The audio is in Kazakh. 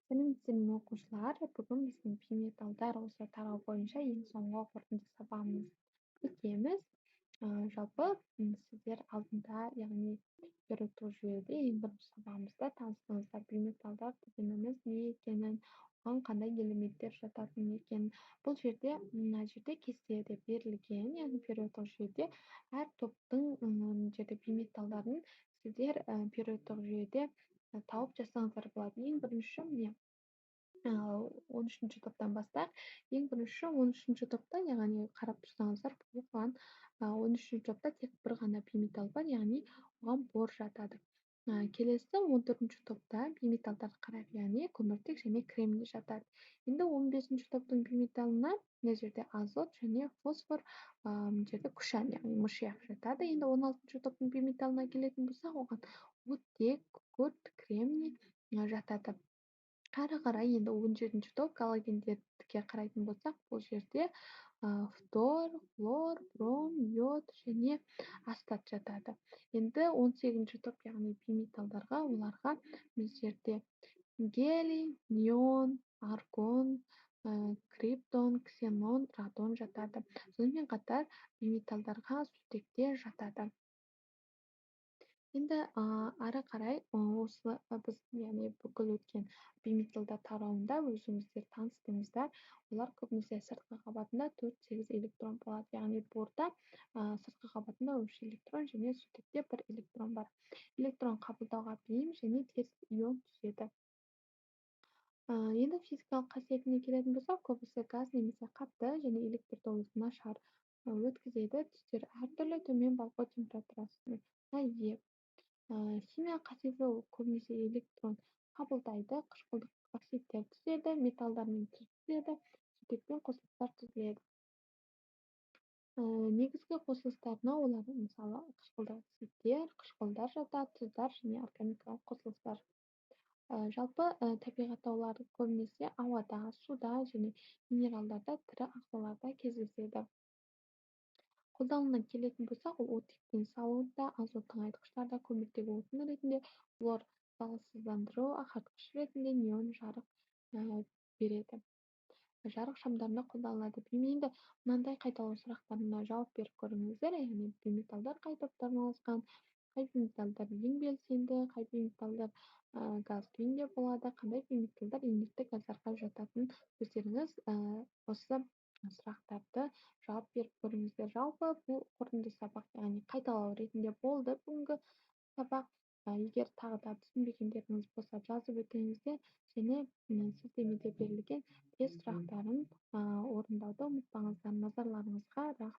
Сәлеметсіздер оқушылар. Бүгін біздің бейметалдар осы тарау бойынша ең соңғы қорытынды сабағымыз өтеміз. Жалпы сіздер алдында, яғни периодтық жүйеде ең бірінші сабағымызда таныстыңыздар. Бейметалдар дегеніміз не екенін, оған қандай элементтер жататын екенін. Бұл жерде мына жерде кестеде берілген, яғни периодтық жүйеде әр топтың жерде бейметалдарын сіздер периодтық жүйеде тауып жазсаңыздар болады. Ең бірінші міне 13-ші топтан бастайық. Ең бірінші 13-ші топта, яғни қарап тұрсаңыздар, оған 13-ші топта тек бір ғана бейметал бар, яғни оған бор жатады. Келесі 14-ші топта бейметалдарды қарайық, яғни көміртек және кремний жатады. Енді 15-ші топтың бейметалына мына жерде азот және фосфор, мына жерде күшән, яғни мышьяк жатады. Енді 16-ші топтың бейметалына келетін болсақ, оған оттек, күкірт, кремний жатады. Ары қарай енді 17-ші топ галогендерге қарайтын болсақ, бұл жерде фтор, хлор, бром, йод және астат жатады. Енді 18-ші топ, яғни бейметалдарға, оларға бұл жерде гелий, неон, аргон, криптон, ксенон, радон жатады. Сонымен қатар бейметалдарға сутекте жатады. Енді ары қарай осы біз яғни бүкіл өткен бейметалдар тарауында өзіңіздер таныстыңыздар. Олар көбінесе сыртқы қабатында 4-8 электрон болады. Яғни борда сыртқы қабатында 3 электрон және сутекте 1 электрон бар. Электрон қабылдауға бейім және теріс ион түзеді. Енді физикалық қасиетіне келетін болсақ, көбісі газ немесе қатты және электр тоғысы нашар өткізеді. Түстері әртүрлі, төмен балқу температурасына ие. Химия қасиеті көбінесе электрон қабылдайды, қышқылдық оксидтер түзеді, металдармен түзіледі, сутекпен қосылыстар түзіледі. Негізгі қосылыстарына олар мысалы қышқылдық оксидтер, қышқылдар жатады, тұздар және органикалық қосылыстар. Жалпы табиғатта олар көбінесе ауада, суда және минералдарда, тірі ағзаларда кездеседі. Қолдануына келетін болсақ, ол оттектің салуында, азоттың айытқыштарда, көміртегі отын ретінде, хлор залалсыздандыру ағартқыш ретінде, неон жарық береді. Жарық шамдарында қолданылады. Енді мынандай қайталау сұрақтарына жауап беріп көріңіздер. Яғни бейметалдар қай топта орналасқан, қай бейметалдар ең белсенді, қай бейметалдар газ күйінде болады, қандай бейметалдар инертті газдарға жататын, өздеріңіз осы сұрақтарды жауап беріп көріңіздер. Жалпы бұл қорытынды сабақ, яғни қайталау ретінде болды бүгінгі сабақ. Егер тағы да түсінбегендеріңіз болса, жазып өтіңіздер және сілтемеде берілген тест сұрақтарын орындауды ұмытпаңыздар. Назарларыңызға рахмет.